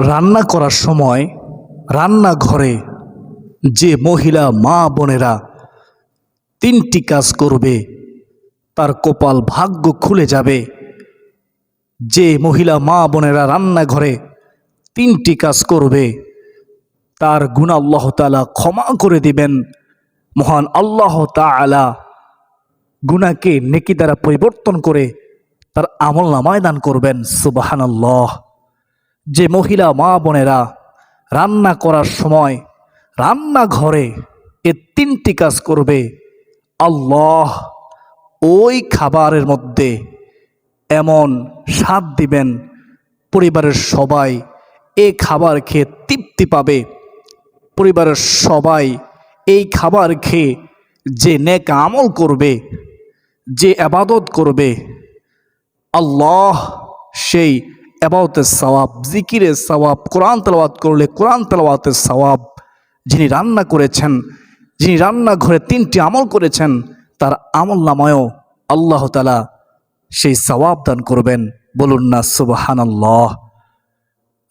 রান্না করার সময় রান্নাঘরে যে মহিলা মা বোনেরা তিনটি কাজ করবে তার কপাল ভাগ্য খুলে যাবে। যে মহিলা মা বোনেরা রান্নাঘরে তিনটি কাজ করবে তার গুনাহ আল্লাহ তাআলা ক্ষমা করে দিবেন। মহান আল্লাহ তাআলা গুনাহকে নেকি দ্বারা পরিবর্তন করে তার আমলনামায় দান করবেন। সুবহানাল্লাহ। যে মহিলা মা বোনেরা রান্না করার সময় রান্নাঘরে এ তিনটি কাজ করবে, আল্লাহ ওই খাবারের মধ্যে এমন স্বাদ দিবেন, পরিবারের সবাই এই খাবার খেয়ে তৃপ্তি পাবে। পরিবারের সবাই এই খাবার খেয়ে যে নেক আমল করবে, যে ইবাদত করবে, আল্লাহ সেই ইবাদতের সওয়াব, জিকিরের সওয়াব, কোরআন তেলাওয়াত করলে কোরআন তেলাওয়াতের সওয়াব, যিনি রান্না করেছেন, যিনি রান্নাঘরে তিনটি আমল করেছেন তার আমল নামায়ও আল্লাহ তাআলা সেই সওয়াব দান করবেন। বলুন না সুবহানাল্লাহ।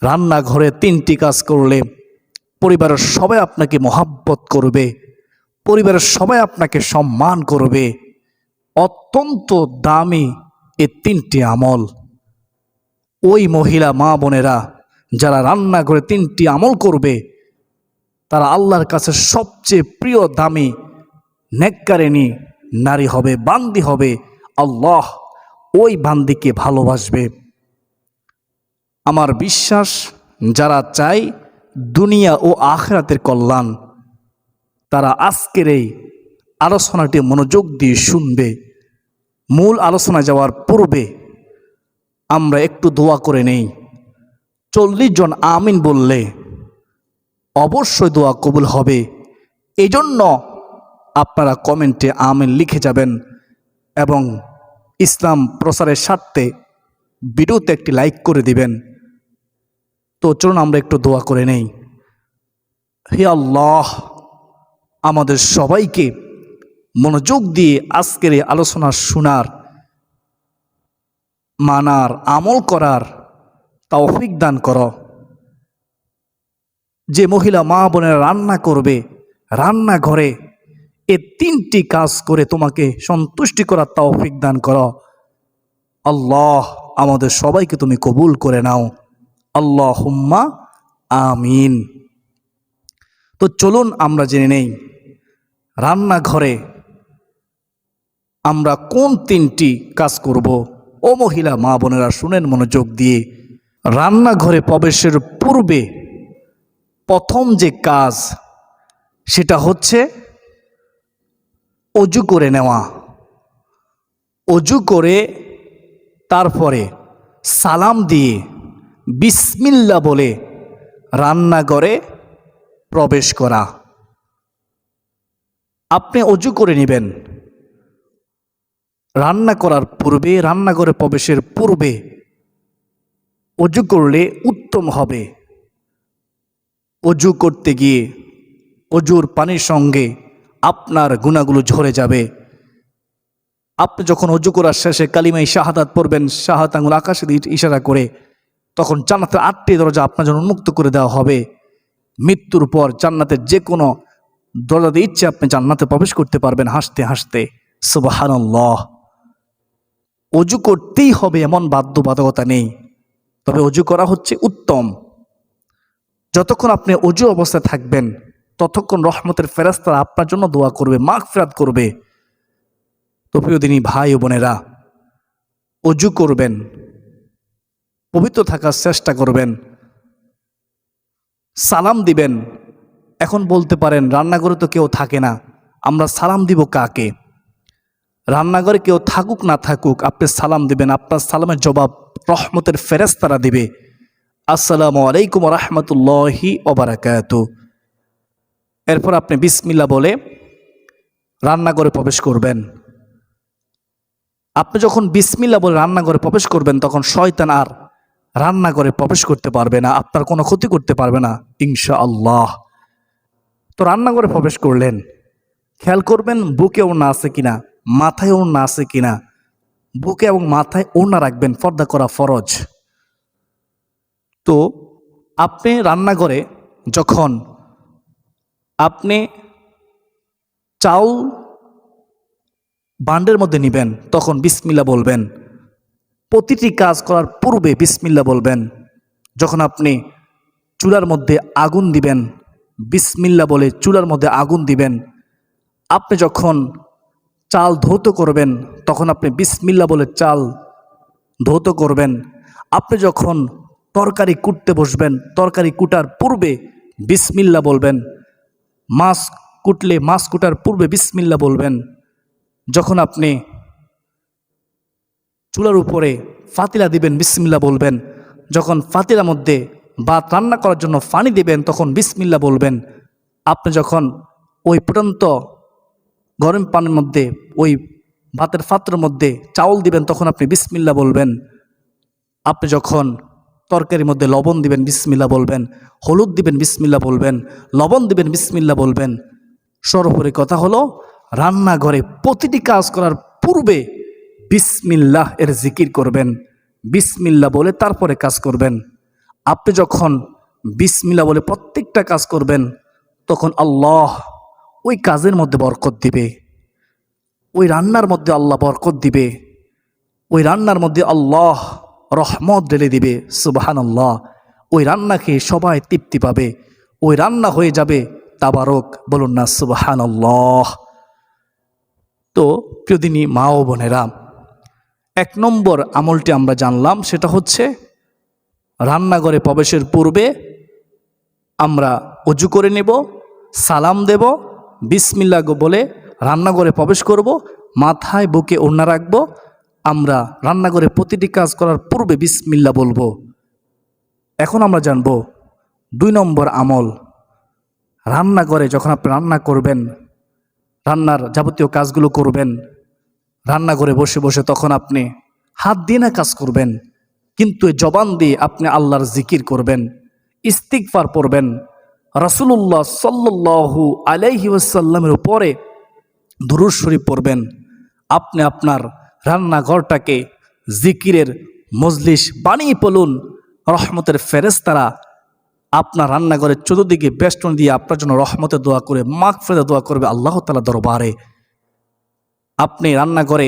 রান্নাঘরে তিনটি কাজ করলে পরিবারের সবাই আপনাকে মহাব্বত করবে, পরিবারের সবাই আপনাকে সম্মান করবে। অত্যন্ত দামি এ তিনটি আমল। ওই মহিলা মা বোনেরা যারা রান্নাঘরে তিনটি আমল করবে তারা আল্লাহর কাছে সবচেয়ে প্রিয় দামি নেককারিনী নারী হবে, বান্দি হবে। আল্লাহ ওই বান্দিকে ভালোবাসবে। আমার বিশ্বাস, যারা চায় দুনিয়া ও আখিরাতের কল্যাণ তারা আজকের এই আলোচনাটি মনোযোগ দিয়ে শুনবে। মূল আলোচনা যাওয়ার পূর্বে আমরা একটু দোয়া করে নেই। 40 জন আমিন বললে অবশ্যই দোয়া কবুল হবে। এই জন্য আপনারা কমেন্টে আমিন লিখে যাবেন এবং ইসলাম প্রচারের স্বার্থে ভিডিওতে একটি লাইক করে দিবেন। তো চলুন আমরা একটু দোয়া করে নেই। হে আল্লাহ, আমাদের সবাইকে মনোযোগ দিয়ে আজকের এই আলোচনা শোনার, মানার, আমল করার তৌফিক দান করো। যে মহিলা মা বোনেরা রান্না করবে রান্নাঘরে এ তিনটি কাজ করে তোমাকে সন্তুষ্টি করার তৌফিক দান করো। আল্লাহ আমাদের সবাইকে তুমি কবুল করে নাও। আল্লাহুম্মা আমিন। তো চলুন আমরা জেনে নেই রান্নাঘরে আমরা কোন তিনটি কাজ করব। ও মহিলা মা বোনেরা শুনেন মনোযোগ দিয়ে। রান্নাঘরে প্রবেশের পূর্বে প্রথম যে কাজ সেটা হচ্ছে অজু করে নেওয়া। অজু করে তারপরে সালাম দিয়ে বিসমিল্লাহ বলে রান্নাঘরে প্রবেশ করা। আপনি অজু করে নেবেন। রান্না করার পূর্বে, রান্নাঘরে প্রবেশের পূর্বে অজু করলে উত্তম হবে। অজু করতে গিয়ে অজুর পানির সঙ্গে আপনার গুনাহগুলো ঝরে যাবে। আপনি যখন অজু করার শেষে কালিমায়ে শাহাদাত পড়বেন, শাহাদাত আঙ্গুল আকাশে দিয়ে ইশারা করে, তখন জান্নাতের 8টি দরজা আপনার জন্য উন্মুক্ত করে দেওয়া হবে। মৃত্যুর পর জান্নাতের যে কোনো দরজাতে ইচ্ছে আপনি জান্নাতে প্রবেশ করতে পারবেন হাসতে হাসতে। সুবহানাল্লাহ। অজু করতেই হবে এমন বাধ্যবাধকতা নেই, তবে অজু করা হচ্ছে উত্তম। যতক্ষণ আপনি অজু অবস্থায় থাকবেন ততক্ষণ রহমতের ফেরেশতারা আপনার জন্য দোয়া করবে, মাগফিরাত করবে। তো প্রিয় দিনী ভাই ও বোনেরা, অজু করবেন, পবিত্র থাকার চেষ্টা করবেন, সালাম দিবেন। এখন বলতে পারেন রান্নাঘরে তো কেউ থাকে না, আমরা সালাম দিব কাকে? রান্নাঘরে কেউ থাকুক না থাকুক আপনি সালাম দিবেন। আপনার সালামের জবাব রহমতের ফেরেশতারা দিবে। আসসালামু আলাইকুম ওয়া রাহমাতুল্লাহি ওয়া বারাকাতুহু। এরপর আপনি বিসমিল্লাহ বলে রান্নাঘরে প্রবেশ করবেন। আপনি যখন বিসমিল্লাহ বলে রান্নাঘরে প্রবেশ করবেন তখন শয়তান আর রান্নাঘরে প্রবেশ করতে পারবে না, আপনার কোনো ক্ষতি করতে পারবে না ইনশাআল্লাহ। তো রান্নাঘরে প্রবেশ করলেন, খেয়াল করবেন বুকে ওড়না আছে কিনা, মাথায় ওড়না আছে কিনা। বুকে এবং মাথায় ওড়না রাখবেন, পর্দা করা ফরজ। তো আপনি রান্নাঘরে যখন আপনি চাউল বান্ডের মধ্যে নেবেন তখন বিসমিল্লাহ বলবেন। প্রতিটি কাজ করার পূর্বে বিসমিল্লাহ বলবেন। যখন আপনি চুলার মধ্যে আগুন দিবেন বিসমিল্লাহ বলে চুলার মধ্যে আগুন দিবেন। আপনি যখন চাল ধৌত করবেন তখন আপনি বিসমিল্লাহ বলে চাল ধৌত করবেন। আপনি যখন তরকারি কুটতে বসবেন তরকারি কুটার পূর্বে বিসমিল্লাহ বলবেন। মাছ কুটলে মাছ কুটার পূর্বে বিসমিল্লাহ বলবেন। যখন আপনি চুলার উপরে ফাতিলা দিবেন বিসমিল্লাহ বলবেন। যখন ফাতিলার মধ্যে ভাত রান্না করার জন্য পানি দিবেন তখন বিসমিল্লাহ বলবেন। আপনি যখন ওই ফুটন্ত গরম পানির মধ্যে ওই ভাতের পাত্রের মধ্যে চাউল দিবেন তখন আপনি বিসমিল্লাহ বলবেন। আপনি যখন তরকারির মধ্যে লবণ দিবেন বিসমিল্লাহ বলবেন। হলুদ দিবেন বিসমিল্লাহ বলবেন। লবণ দিবেন বিসমিল্লাহ বলবেন। সর্বোপরি কথা হলো রান্নাঘরে প্রতিটি কাজ করার পূর্বে বিসমিল্লাহ এর জিকির করবেন। বিসমিল্লাহ বলে তারপরে কাজ করবেন। আপনি যখন বিসমিল্লাহ বলে প্রত্যেকটা কাজ করবেন তখন আল্লাহ ওই কাজের মধ্যে বরকত দিবে। ওই রান্নার মধ্যে আল্লাহ বরকত দিবে। ওই রান্নার মধ্যে আল্লাহ রহমত ঢেলে দিবে। সুবহানাল্লাহ। ওই রান্না খেয়ে সবাই তৃপ্তি পাবে। ওই রান্না হয়ে যাবে তাবারক। বলুন না সুবহানাল্লাহ। তো প্রিয়দিনী মা ও বোনেরা, 1 নম্বর আমলটি আমরা জানলাম, সেটা হচ্ছে রান্নাঘরে প্রবেশের পূর্বে আমরা অজু করে নেব, সালাম দেব, বিসমিল্লাহ বলে রান্নাঘরে প্রবেশ করব, মাথায় বুকে ওড়না রাখব। আমরা রান্নাঘরে প্রতিটি কাজ করার পূর্বে বিসমিল্লাহ বলবো। এখন আমরা জানব 2 নম্বর আমল। রান্নাঘরে যখন আপনি রান্না করবেন, রান্নার যাবতীয় কাজগুলো করবেন, রান্নাঘরে বসে বসে তখন আপনি হাত দিয়ে না কাজ করবেন, কিন্তু জবান দিয়ে আপনি আল্লাহর জিকির করবেন, ইস্তিগফার পড়বেন, রাসূলুল্লাহ সাল্লাল্লাহু আলাইহি ওয়াসাল্লামের উপরে দুরূদ শরীফ পড়বেন। আপনি আপনার রান্নাঘরটাকে জিকিরের মজলিস বানিয়ে পড়ুন। রহমতের ফেরেশতারা আপনার রান্নাঘরের চতুর্দিকে বেষ্টন দিয়ে আপনার জন্য রহমতের দোয়া করে, মাগফিরাতের দোয়া করবে আল্লাহ তাআলা দরবারে। আপনি রান্নাঘরে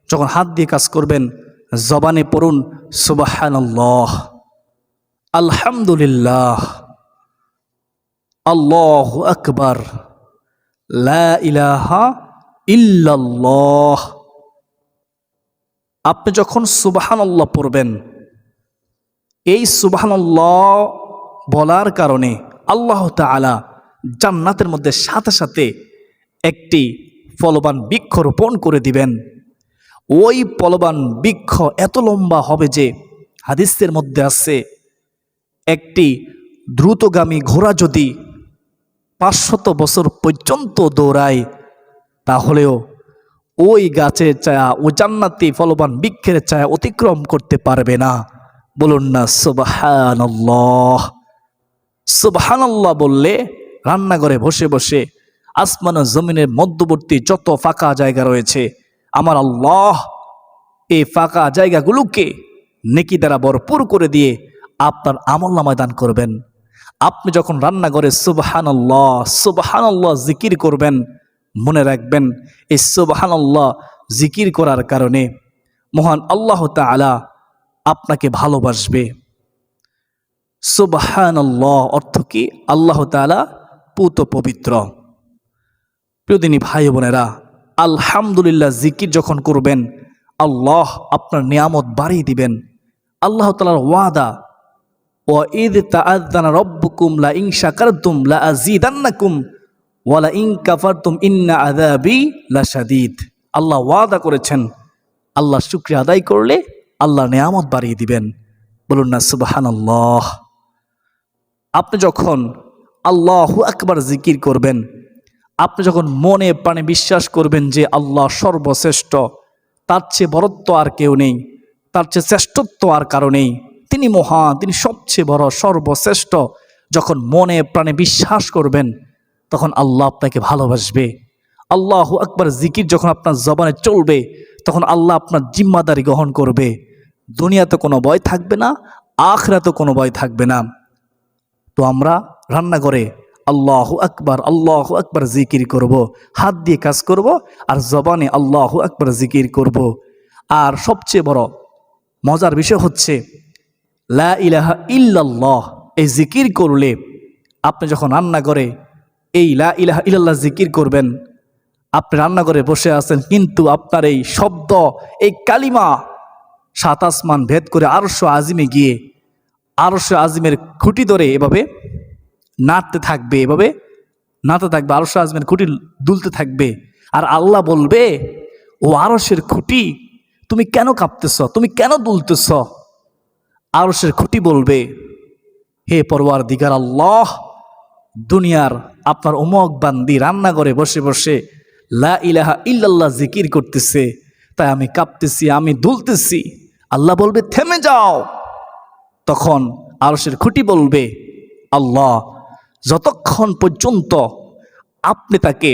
যখন হাত দিয়ে কাজ করবেন জবানে পড়ুন সুবহানাল্লাহ, আলহামদুলিল্লাহ, আল্লাহু আকবার, লা ইলাহা ইল্লাল্লাহ। আপনি যখন সুবহানাল্লাহ পড়বেন, এই সুবহানাল্লাহ বলার কারণে আল্লাহ তাআলা জান্নাতের মধ্যে সাথে সাথে একটি ফলবান বৃক্ষ রোপণ করে দিবেন। ওই ফলবান বৃক্ষ এত লম্বা হবে যে হাদিসের মধ্যে আছে, একটি দ্রুতগামী ঘোড়া যদি 500 বছর পর্যন্ত দৌড়ায় তাহলেও ওই গাছের ছায়া, ও জান্নাতি ফলবান বৃক্ষের ছায়া অতিক্রম করতে পারবে না। বলুন না সুবহানাল্লাহ। সুবহানাল্লাহ বললে রান্নাঘরে বসে বসে আসমান ও জমিনের মধ্যবর্তী যত ফাঁকা জায়গা রয়েছে, আমার আল্লাহ এই ফাঁকা জায়গাগুলোকে নেকি দ্বারা ভরপুর করে দিয়ে আপনার আমলনামায় দান করবেন। আপনি যখন রান্নাঘরে সুবহানাল্লাহ সুবহানাল্লাহ জিকির করবেন, মনে রাখবেন এই সুবহানাল্লাহ জিকির করার কারণে মহান আল্লাহ তাআলা আপনাকে ভালোবাসবে। সুবহানাল্লাহ অর্থ কি? আল্লাহ তাআলা পুত পবিত্র। প্রিয়দিনী ভাই বোনেরা, আলহামদুলিল্লাহ জিকির যখন করবেন আল্লাহ আপনার নিয়ামত বাড়িয়ে দিবেন। আল্লাহ তাআলার ওয়াদা, ওয়া ইয তাআযানা রাব্বুকুম লা ইন শাকারতুম লা আযীদান্নাকুম ওয়া লা ইন কাফারতুম ইন্না আযাবি লাশাদীদ। আল্লাহ ওয়াদা করেছেন, আল্লাহ শুকরিয়া আদায় করলে আল্লাহ নিয়ামত বাড়িয়ে দিবেন। বলুন না সুবহানাল্লাহ। আপনি যখন আল্লাহু আকবার জিকির করবেন, আপনি যখন মনে প্রাণে বিশ্বাস করবেন যে আল্লাহ সর্বশ্রেষ্ঠ, তার চেয়ে বড়ত্ব আর কেউ নেই, তার চেয়ে শ্রেষ্ঠত্ব আর কারো নেই, তিনি মহান, তিনি সবচেয়ে বড়, সর্বশ্রেষ্ঠ, যখন মনে প্রাণে বিশ্বাস করবেন তখন আল্লাহ আপনাকে ভালোবাসবে। আল্লাহু আকবার জিকির যখন আপনার জবানে চলবে তখন আল্লাহ আপনার জিম্মাদারি গ্রহণ করবে। দুনিয়াতে কোনো ভয় থাকবে না, আখিরাতে কোনো ভয় থাকবে না। তো আমরা রান্নাঘরে আল্লাহু আকবার জিকির করব, হাত দিয়ে কাজ করব আর জবানে আল্লাহু আকবার জিকির করব। আর সবচেয়ে বড় মজার বিষয় হচ্ছে লা ইলাহা ইল্লাল্লাহ, এই জিকির করলে আপনি যখন রান্নাঘরে এই লা ইলাহা ইল্লাল্লাহ জিকির করবেন, আপনি রান্নাঘরে বসে আছেন কিন্তু আপনার এই শব্দ, এই কালিমা 7 আসমান ভেদ করে আরশ আজিমে গিয়ে আরশ আজিমের খুঁটি ধরে এভাবে নাড়তে থাকবে, এভাবে নাড়তে থাকবে, আরশ আজিমের খুঁটি দুলতে থাকবে। আর আল্লাহ বলবে, ও আরশের খুঁটি তুমি কেন কাঁপতেছ, তুমি কেন দুলতেছ? আরশের খুঁটি বলবে, হে পরওয়ারদিগার আল্লাহ, দুনিয়ার আপনার অমুক বান্দি রান্নাঘরে বসে বসে লা ইলাহা ইল্লাল্লাহ জিকির করতেছে, তাই আমি কাঁপতেছি, আমি দুলতেছি। আল্লাহ বলবে, থেমে যাও। তখন আরশের খুঁটি বলবে, আল্লাহ, যতক্ষণ পর্যন্ত আপনি তাকে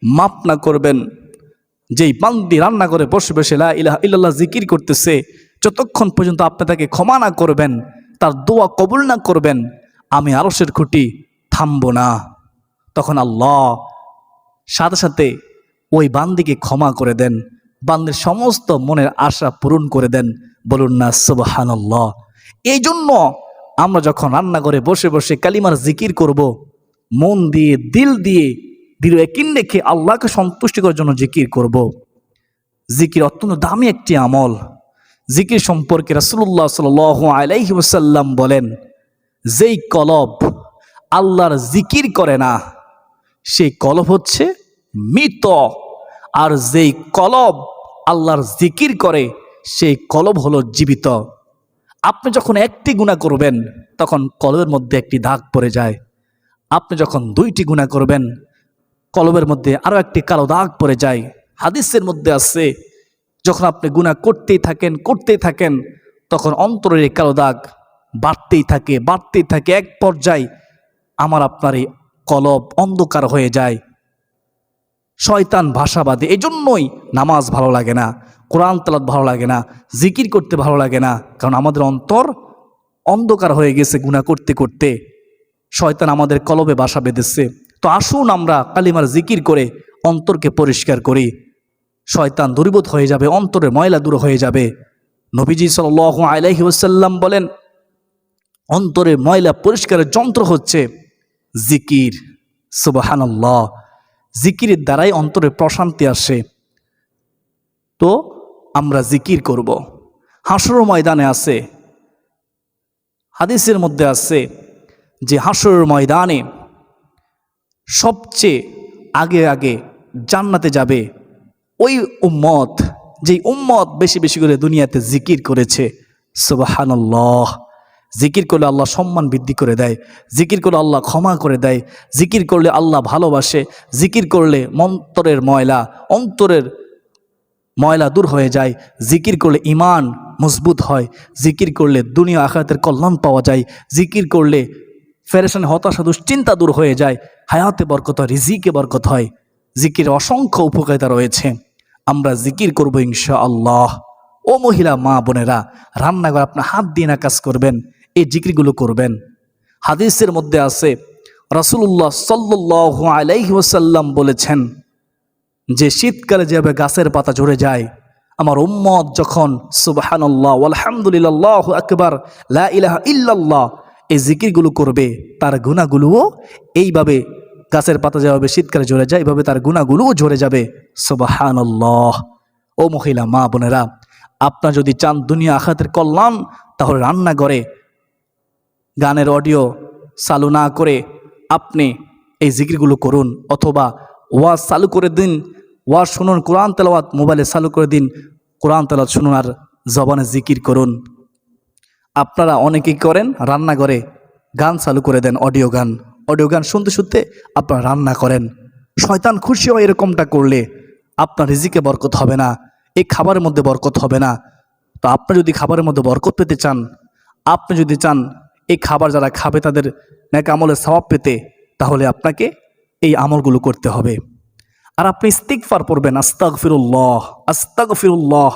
মাফ না করবেন, যেই বান্দি রান্নাঘরে বসে বসে লা ইলাহা ইল্লাল্লাহ জিকির করতেছে, যতক্ষণ পর্যন্ত আপনি তাকে ক্ষমা না করবেন, তার দোয়া কবুল না করবেন, আমি আরশের খুঁটি থামবো না। তখন আল্লাহ সাথে সাথে ওই বান্দিকে ক্ষমা করে দেন, বান্দির সমস্ত মনের আশা পূরণ করে দেন। বলুন না সুবহানাল্লাহ। এই জন্য আমরা যখন রান্নাঘরে বসে বসে কালিমার জিকির করব, মন দিয়ে দিল দিয়ে দৃঢ় ইয়াকিন রেখে আল্লাহকে সন্তুষ্টি করার জন্য জিকির করব। জিকির অত্যন্ত দামি একটি আমল। জিকির সম্পর্কে রাসূলুল্লাহ সাল্লাল্লাহু আলাইহি ওয়াসাল্লাম বলেন, যেই কলব আল্লাহর জিকির করে না সেই কলব হচ্ছে মৃত, আর যেই কলব আল্লাহর জিকির করে সেই কলব হলো জীবিত। আপনি যখন একটি গুনাহ করবেন তখন কলবের মধ্যে একটি দাগ পড়ে যায়, আপনি যখন 2টি গুনাহ করবেন কলবের মধ্যে আরও একটি কালো দাগ পড়ে যায়। হাদিসের মধ্যে আছে, যখন আপনি গুনাহ করতেই থাকেন তখন অন্তরের এই কালো দাগ বাড়তেই থাকে, এক পর্যায়ে আমার আপনার এই কলব অন্ধকার হয়ে যায়। শয়তান ভাষাবাদী, এই জন্যই নামাজ ভালো লাগে না, কোরআন তেলাওয়াত ভালো লাগে না, জিকির করতে ভালো লাগে না, কারণ আমাদের অন্তর অন্ধকার হয়ে গেছে। গুনাহ করতে করতে শয়তান আমাদের কলবে বাসা বেঁধেছে। তো আসুন আমরা কালিমার জিকির করে অন্তরকে পরিষ্কার করি, শয়তান দূরীভূত হয়ে যাবে, অন্তরের ময়লা দূর হয়ে যাবে। নবীজি সাল্লাল্লাহু আলাইহি ওয়াসাল্লাম বলেন, অন্তরের ময়লা পরিষ্কারের যন্ত্র হচ্ছে জিকির। সুবহানাল্লাহ। জিকিরের দ্বারাই অন্তরে প্রশান্তি আসে। তো আমরা জিকির করব। হাসরের ময়দানে আছে, হাদিসের মধ্যে আছে যে হাসরের ময়দানে সবচেয়ে আগে আগে জান্নাতে যাবে ওই উম্মত, যেই উম্মত বেশি বেশি করে দুনিয়াতে জিকির করেছে। সুবহানাল্লাহ। জিকির করলে আল্লাহ সম্মান বৃদ্ধি করে দেয়, জিকির করলে আল্লাহ ক্ষমা করে দেয়, জিকির করলে আল্লাহ ভালোবাসে, জিকির করলে অন্তরের ময়লা দূর হয়ে যায়, জিকির করলে ঈমান মজবুত হয়, জিকির করলে দুনিয়া আখিরাতের কল্যাণ পাওয়া যায়, জিকির করলে পেরেশানি হতাশা দুশ্চিন্তা দূর হয়ে যায়, হায়াতে বরকত হয়, রিজিকে বরকত হয়। জিকিরের অসংখ্য উপকারিতা রয়েছে। আমরা জিকির করব ইনশাআল্লাহ। ও মহিলা মা বোনেরা, রান্নাঘর আপনার হাত দিয়ে না কাজ করবেন, এই জিকিরগুলো করবেন। হাদিসের মধ্যে আছে, রাসূলুল্লাহ সাল্লাল্লাহু আলাইহি ওয়াসাল্লাম বলেছেন যে শীতকালে যেভাবে গাছের পাতা ঝরে যায়, আমার উম্মত যখন সুবহানাল্লাহ আলহামদুলিল্লাহ আল্লাহু আকবার লা ইলাহা ইল্লাল্লাহ এই জিকিরগুলো করবে, তার গুনাহগুলোও এইভাবে গাছের পাতা যেভাবে শীতকালে ঝরে যায়, এইভাবে তার গুনাহগুলোও ঝরে যাবে। সুবহানাল্লাহ। ও মহিলা মা বোনেরা, আপনার যদি চান দুনিয়া আখিরাতের কল্যাণ, তাহলে রান্নাঘরে গানের অডিও চালু না করে আপনি এই জিকিরগুলো করুন, অথবা ওয়াজ চালু করে দিন, ওয়াজ শুনুন, কোরআন তেলাওয়াত মোবাইলে চালু করে দিন, কোরআন তেলাওয়াত শুনুন আর জবানে জিকির করুন। আপনারা অনেকেই করেন রান্নাঘরে গান চালু করে দেন, অডিও গান শুনতে শুনতে আপনারা রান্না করেন। শয়তান খুশি হয় এরকমটা করলে, আপনার রিজিকে বরকত হবে না, এই খাবারের মধ্যে বরকত হবে না। তো আপনি যদি খাবারের মধ্যে বরকত পেতে চান, আপনি যদি চান এই খাবার যারা খাবে তাদের নেক আমলের সওয়াব পেতে, তাহলে আপনাকে এই আমলগুলো করতে হবে। আর আপনি ইস্তিগফার পড়বেন, আস্তাগফিরুল্লাহ আস্তাগফিরুল্লাহ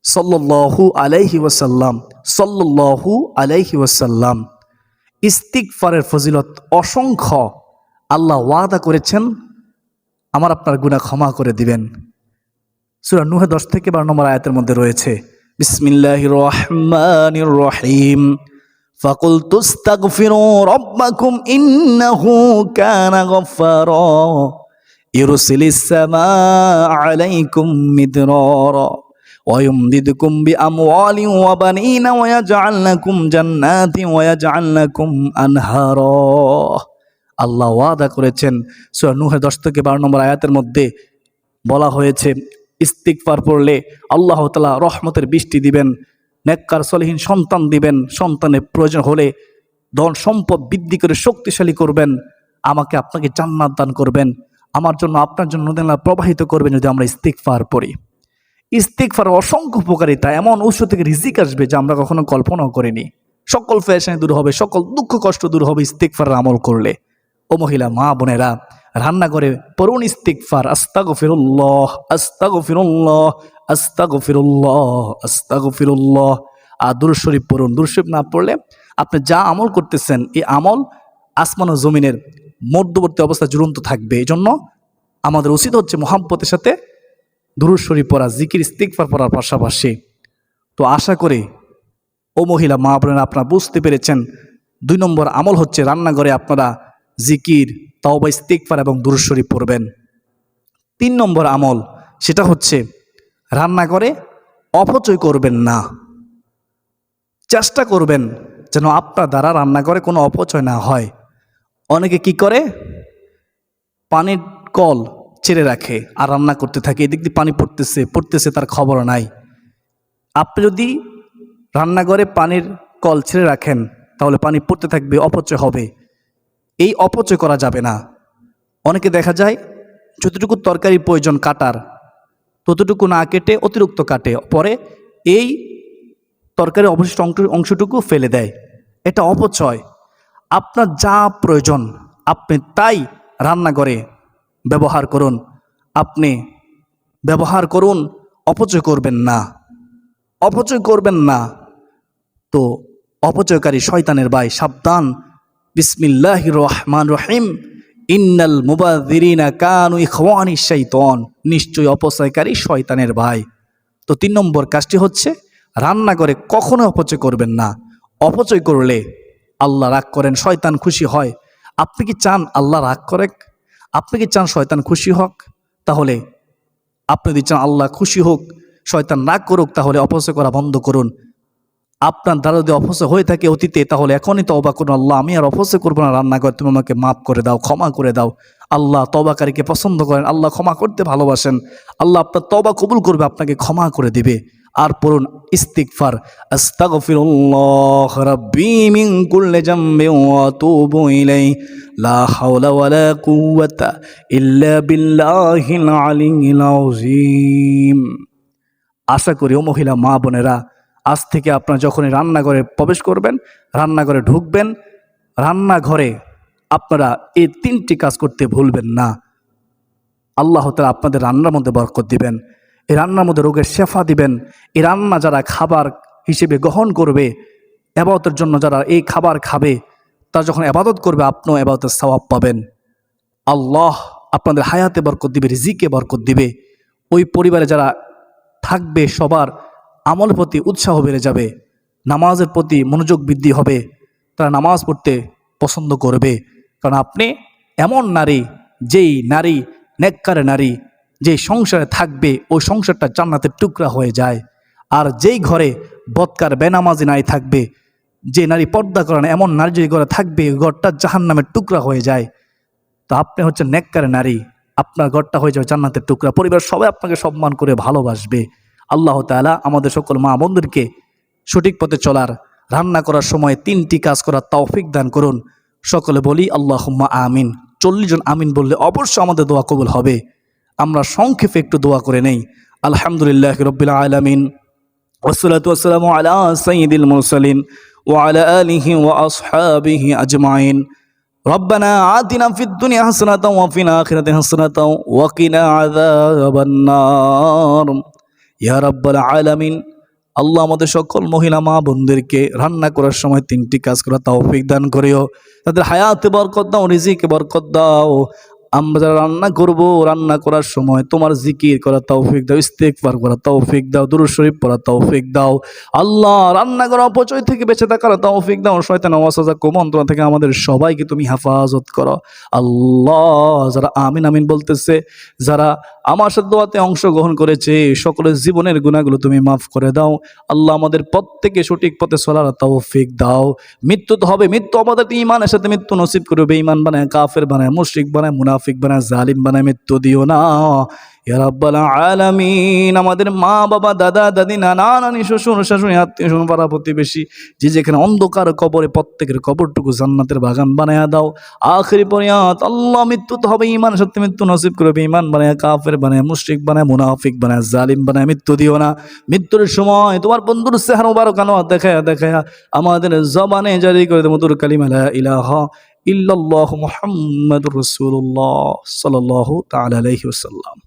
সাল্লাল্লাহু আলাইহি ওয়াসাল্লাম সাল্লাল্লাহু আলাইহি ওয়াসাল্লাম। ইস্তিগফারের ফজিলত অসংখ্য। আল্লাহ ওয়াদা করেছেন আমার আপনার গুনাহ ক্ষমা করে দিবেন। সূরা নূহ 10 থেকে 12 নম্বর আয়াতের মধ্যে রয়েছে, বিসমিল্লাহির রহমানির রহিম, ফাকুলতু ইস্তাগফিরু রাব্বাকুম ইন্নাহু কানা গফফারা ইউরসিলিস সামাআ আলাইকুম মিদরারা ওয়ায়ুমদিদকুম বিআমওয়ালিন ওয়া বানিনা ওয়ায়াজআল লাকুম জান্নাতিন ওয়ায়াজআল লাকুম আনহারা। আল্লাহ ওয়াদা করেছেন। সূরা নূহ 10 থেকে 12 নম্বর আয়াতের মধ্যে বলা হয়েছে ইস্তিগফার পড়লে আল্লাহ তাআলা রহমতের বৃষ্টি দিবেন, নেককার সলিহীন সন্তান দিবেন, সন্তানের প্রয়োজন হলে ধন সম্পদ বৃদ্ধি করে শক্তিশালী করবেন, আমাকে আপনাকে জান্নাত দান করবেন, আমার জন্য আপনার জন্য নদী প্রবাহিত করবেন যদি আমরা ইস্তিগফার পড়ি। ইস্তিগফার অসংখ্য উপকারিতা, এমন উৎস থেকে রিজিক আসবে যা আমরা কখনো কল্পনাও করিনি। সকল পেরেশানি দূর হবে, সকল দুঃখ কষ্ট দূর হবে ইস্তিগফারের আমল করলে। ও মহিলা মা বোনেরা, রান্নাঘরে পড়ুন ইস্তিগফার, আস্তাগফিরুল্লাহ আস্তাগফিরুল্লাহ আস্তাগফিরুল্লাহ আস্তাগফিরুল্লাহ। আর দুরূদ শরীফ পড়ুন। দুরূদ শরীফ না পড়লে আপনি যা আমল করতেছেন এই আমল আসমান ও জমিনের মধ্যবর্তী অবস্থা ঝুলন্ত থাকবে। এই জন্য আমাদের উচিত হচ্ছে মুহাব্বতের সাথে দুরূদ শরীফ পড়া, জিকির ইস্তিগফার পড়ার পাশাপাশি। তো আশা করি ও মহিলা মা বোনেরা আপনারা বুঝতে পেরেছেন। 2 নম্বর আমল হচ্ছে রান্নাঘরে আপনারা জিকির, তাওবা, ইস্তিগফার এবং দুরূদ শরীফ পড়বেন। 3 নম্বর আমল সেটা হচ্ছে রান্নাঘরে অপচয় করবেন না। চেষ্টা করবেন যেন আপনার দ্বারা রান্নাঘরে কোনো অপচয় না হয়। অনেকে কি করে, পানির কল ছেড়ে রাখে আর রান্না করতে থাকে, এদিক দিয়ে পানি পড়তেছে তার খবর নাই। আপনি যদি রান্নাঘরে পানির কল ছেড়ে রাখেন তাহলে পানি পড়তে থাকবে, অপচয় হবে। এই অপচয় করা যাবে না। অনেকে দেখা যায় যতটুকু তরকারি প্রয়োজন কাটার ততটুকু না কেটে অতিরিক্ত কাটে, পরে এই তরকারি অবশিষ্ট অংশটুকু ফেলে দেয়। এটা অপচয়। আপনার যা প্রয়োজন আপনি তাই রান্নাঘরে ব্যবহার করুন, আপনি ব্যবহার করুন, অপচয় করবেন না, অপচয় করবেন না। তো অপচয়কারী শয়তানের ভাই সাবধান। বিসমিল্লাহির রহমানির রহিম, ইন্নাল মুবাযযিরিনা কানু ইখওয়ানিশ শাইতান, নিশ্চয়ই অপচয়কারী শয়তানের ভাই। তো 3 নম্বর কাজটি হচ্ছে রান্নাঘরে কখনো অপচয় করবেন না। অপচয় করলে আল্লাহ রাগ করেন, শয়তান খুশি হয়। আপনি কি চান আল্লাহ রাগ করে? আপনি কি চান শয়তান খুশি হোক? তাহলে আপনি যদি চান আল্লাহ খুশি হোক, শয়তান রাগ করুক, তাহলে অপচয় করা বন্ধ করুন। আপনার দ্বারা যদি অপচয় হয়ে থাকে অতীতে, তাহলে এখনই তওবা করুন, আল্লাহ আমি আর অপচয় করবো না রান্নাঘর, তুমি আমাকে মাফ করে দাও, ক্ষমা করে দাও। আল্লাহ তওবাকারীকে পছন্দ করেন, আল্লাহ ক্ষমা করতে ভালোবাসেন। আল্লাহ আপনার তওবা কবুল করবে, আপনাকে ক্ষমা করে দিবে। আর পড়ুন ইস্তিগফার, আস্তাগফিরুল্লাহ রাব্বি মিন কুল্লি যামবিন ওয়া আতুবু ইলাইহি লা হাওলা ওয়ালা কুওয়াতা ইল্লা বিল্লাহিল আলিয়্যিল আযীম। আশা করি ও মহিলা মা বোনেরা, আজ থেকে আপনারা যখনই রান্নাঘরে প্রবেশ করবেন, রান্নাঘরে ঢুকবেন, রান্নাঘরে আপনারা এই 3টি কাজ করতে ভুলবেন না। আল্লাহ তাআলা আপনাদের রান্নার মধ্যে বরকত দিবেন, এই রান্নার মধ্যে রোগের শেফা দিবেন। এই রান্না যারা খাবার হিসেবে গ্রহণ করবে, ইবাদতের জন্য যারা এই খাবার খাবে, তারা যখন ইবাদত করবে আপনিও ইবাদতের সওয়াব পাবেন। আল্লাহ আপনাদের হায়াতে বরকত দিবে, রিজিকে বরকত দিবে। ওই পরিবারে যারা থাকবে সবার আমলের প্রতি উৎসাহ বেড়ে যাবে, নামাজের প্রতি মনোযোগ বৃদ্ধি হবে, তারা নামাজ পড়তে পছন্দ করবে। কারণ আপনি এমন নারী, যেই নারী নেককারে নারী, যেই সংসারে থাকবে ওই সংসারটা জান্নাতের টুকরা হয়ে যায়। আর যেই ঘরে বদকার বেনামাজি নারী থাকবে, যে নারী পর্দা করে না এমন নারী যদি ঘরে থাকবে, ওই ঘরটা জাহান্নামের টুকরা হয়ে যায়। তো আপনি হচ্ছেন নেককারে নারী, আপনার ঘরটা হয়ে যাবে জান্নাতের টুকরা, পরিবার সবাই আপনাকে সম্মান করে ভালোবাসবে। আল্লাহ তাআলা আমাদের সকল মা বোনদেরকে সঠিক পথে চলার, রান্না করার সময় 3টি কাজ করার তৌফিক দান করুন। সকলে বলি আল্লাহুম্মা আমিন। 40 জন আমিন বললে অবশ্যই আমাদের দোয়া কবুল হবে। আমরা সংক্ষেপে একটু দোয়া করে নেই। আলহামদুলিল্লাহি রাব্বিল আলামিন, ওয়াসসালাতু ওয়াসসালামু আলা সাইয়্যিদিল মুরসালিন ওয়া আলা আলিহি ওয়া আসহাবিহি আজমাইন। রব্বানা আতিনা ফিদ দুনিয়া হাসানাতাও ওয়া ফিল আখিরাতি হাসানাতাও ওয়া কিনা আযাবান নার। ইয়া রাব্বাল আলামিন। আল্লাহ আমাদের সকল মহিলা মা বোনদেরকে রান্না করার সময় 3টি কাজ করা তৌফিক দান করিও, তাদের হায়াতে বরকত দাও, রিজিকে বরকত দাও। আমরা যারা রান্না করব, রান্না করার সময় তোমার জিকির করা তৌফিক দাও, ইস্তেগফার করা তৌফিক দাও, দুরূদ শরীফ পড়া তৌফিক দাও। আল্লাহ রান্না করা অপচয় থেকে বেঁচে থাকার তৌফিক দাও। শয়তান ওয়াসওয়াসা কুমন্ত্রণা থেকে আমাদের সবাইকে তুমি হেফাজত করো। আল্লাহ যারা আমিন আমিন বলতেছে, যারা আমার সাথে দোয়াতে অংশগ্রহণ করেছে, সকলের জীবনের গুনাহগুলো তুমি মাফ করে দাও। আল্লাহ আমাদের প্রত্যেককে সঠিক পথে চলার তৌফিক দাও। মৃত্যু তো হবে, মৃত্যু আমাদের ঈমানের সাথে মৃত্যু নসিব করবে। বেঈমান বানায়, কাফের বানায়, মুশরিক বানায়, মুনাফিক বানায়, জালিম বানায় মৃত্যু দিও না ইয়া রাব্বাল আলামিন। আমাদের মা বাবা, দাদা দাদি, নানা নানি, শ্বশুর শাশুড়ি, আত্মীয় স্বজন, পাড়া প্রতিবেশী, যে যেখানে অন্ধকার কবরে, প্রত্যেকের কবরটুকু জান্নাতের বাগান বানায়া দাও। আখিরি পরিয়াত আল্লাহ মৃত্যু তো হবে, ঈমান সত্যি মৃত্যু নসিব করবে। ঈমান বানায়, কাফের বানায়, মুশরিক বানায়, মুনাফিক বানায়, জালিম বানায় মৃত্যু দিও না। মৃত্যুর সময় তোমার বন্ধুর চেহারা মুবারক আনোয়ার দেখায়া দেখায়া আমাদের জবানে জারি করে দেব মধুর কালিমা লা ইলাহা ইল্লাল্লাহু মুহাম্মাদুর রাসূলুল্লাহ সাল্লাল্লাহু তাআলা আলাইহি ওয়াসাল্লাম।